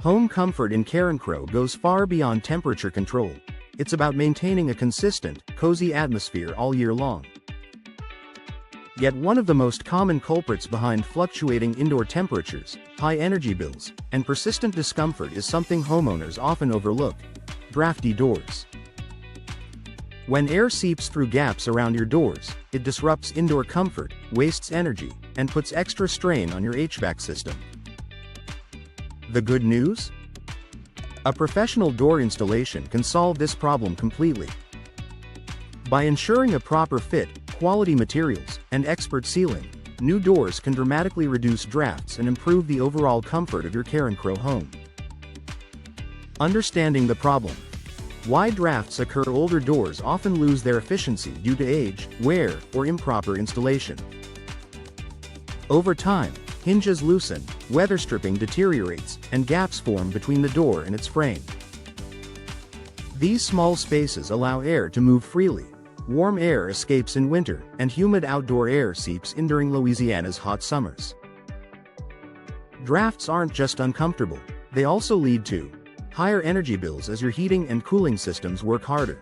Home comfort in Carencro goes far beyond temperature control. It's about maintaining a consistent, cozy atmosphere all year long. Yet one of the most common culprits behind fluctuating indoor temperatures, high energy bills, and persistent discomfort is something homeowners often overlook: drafty doors. When air seeps through gaps around your doors, it disrupts indoor comfort, wastes energy, and puts extra strain on your HVAC system. The good news? A professional door installation can solve this problem completely. By ensuring a proper fit, quality materials, and expert sealing, new doors can dramatically reduce drafts and improve the overall comfort of your Carencro home. Understanding the problem. Why drafts occur. Older doors often lose their efficiency due to age, wear, or improper installation. Over time, hinges loosen, weather stripping deteriorates, and gaps form between the door and its frame. These small spaces allow air to move freely. Warm air escapes in winter, and humid outdoor air seeps in during Louisiana's hot summers. Drafts aren't just uncomfortable, they also lead to higher energy bills as your heating and cooling systems work harder.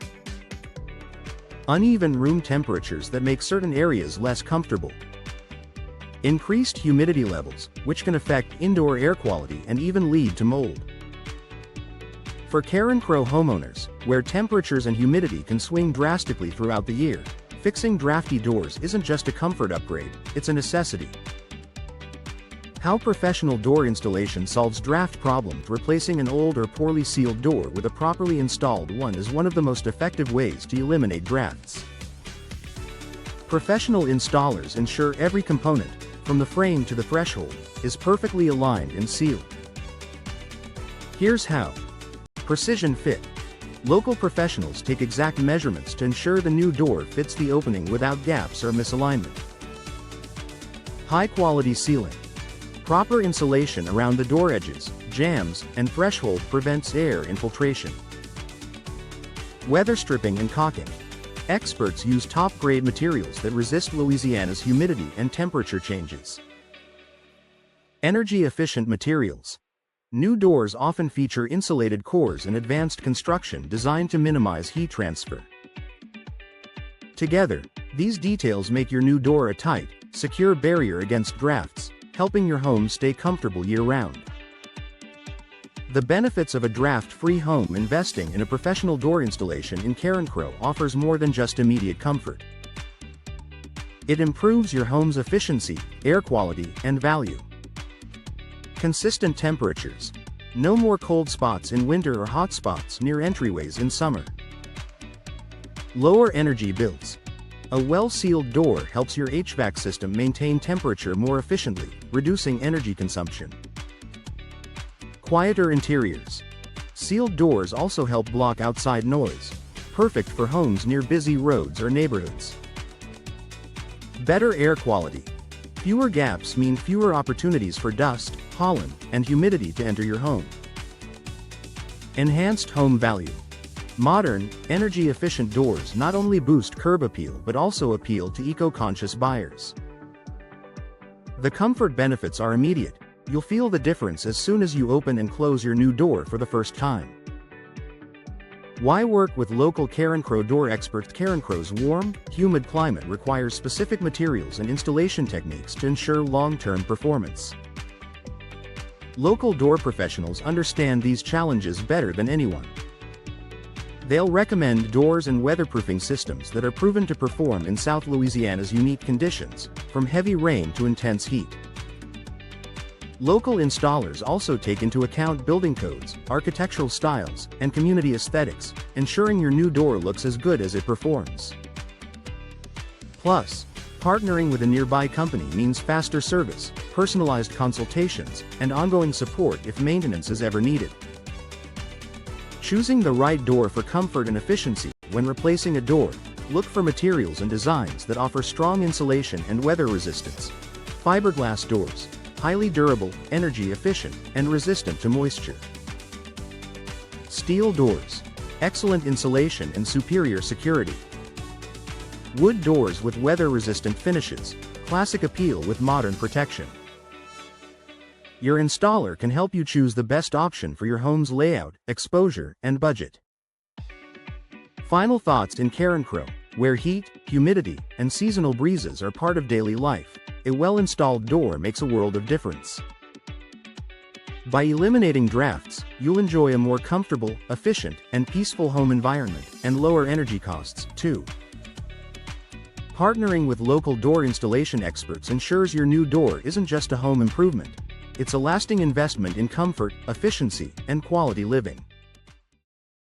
Uneven room temperatures that make certain areas less comfortable. Increased humidity levels, which can affect indoor air quality and even lead to mold. For Carencro homeowners, where temperatures and humidity can swing drastically throughout the year, fixing drafty doors isn't just a comfort upgrade, it's a necessity. How professional door installation solves draft problems. Replacing an old or poorly sealed door with a properly installed one is one of the most effective ways to eliminate drafts. Professional installers ensure every component, from the frame to the threshold, is perfectly aligned and sealed. Here's how. Precision fit. Local professionals take exact measurements to ensure the new door fits the opening without gaps or misalignment. High-quality sealing. Proper insulation around the door edges, jambs, and threshold prevents air infiltration. Weather stripping and caulking. Experts use top-grade materials that resist Louisiana's humidity and temperature changes. Energy-efficient materials. New doors often feature insulated cores and advanced construction designed to minimize heat transfer. Together, these details make your new door a tight, secure barrier against drafts, helping your home stay comfortable year-round. The benefits of a draft-free home. Investing in a professional door installation in Carencro offers more than just immediate comfort. It improves your home's efficiency, air quality, and value. Consistent temperatures. No more cold spots in winter or hot spots near entryways in summer. Lower energy bills. A well-sealed door helps your HVAC system maintain temperature more efficiently, reducing energy consumption. Quieter interiors. Sealed doors also help block outside noise, perfect for homes near busy roads or neighborhoods. Better air quality. Fewer gaps mean fewer opportunities for dust, pollen, and humidity to enter your home. Enhanced home value. Modern, energy-efficient doors not only boost curb appeal but also appeal to eco-conscious buyers. The comfort benefits are immediate. You'll feel the difference as soon as you open and close your new door for the first time. Why work with local Carencro door experts? Carencro's warm, humid climate requires specific materials and installation techniques to ensure long-term performance. Local door professionals understand these challenges better than anyone. They'll recommend doors and weatherproofing systems that are proven to perform in South Louisiana's unique conditions, from heavy rain to intense heat. Local installers also take into account building codes, architectural styles, and community aesthetics, ensuring your new door looks as good as it performs. Plus, partnering with a nearby company means faster service, personalized consultations, and ongoing support if maintenance is ever needed. Choosing the right door for comfort and efficiency. When replacing a door, look for materials and designs that offer strong insulation and weather resistance. Fiberglass doors. Highly durable, energy efficient, and resistant to moisture. Steel doors. Excellent insulation and superior security. Wood doors with weather-resistant finishes. Classic appeal with modern protection. Your installer can help you choose the best option for your home's layout, exposure, and budget. Final thoughts in Carencro, where heat, humidity, and seasonal breezes are part of daily life. A well-installed door makes a world of difference. By eliminating drafts, you'll enjoy a more comfortable, efficient, and peaceful home environment, and lower energy costs, too. Partnering with local door installation experts ensures your new door isn't just a home improvement. It's a lasting investment in comfort, efficiency, and quality living.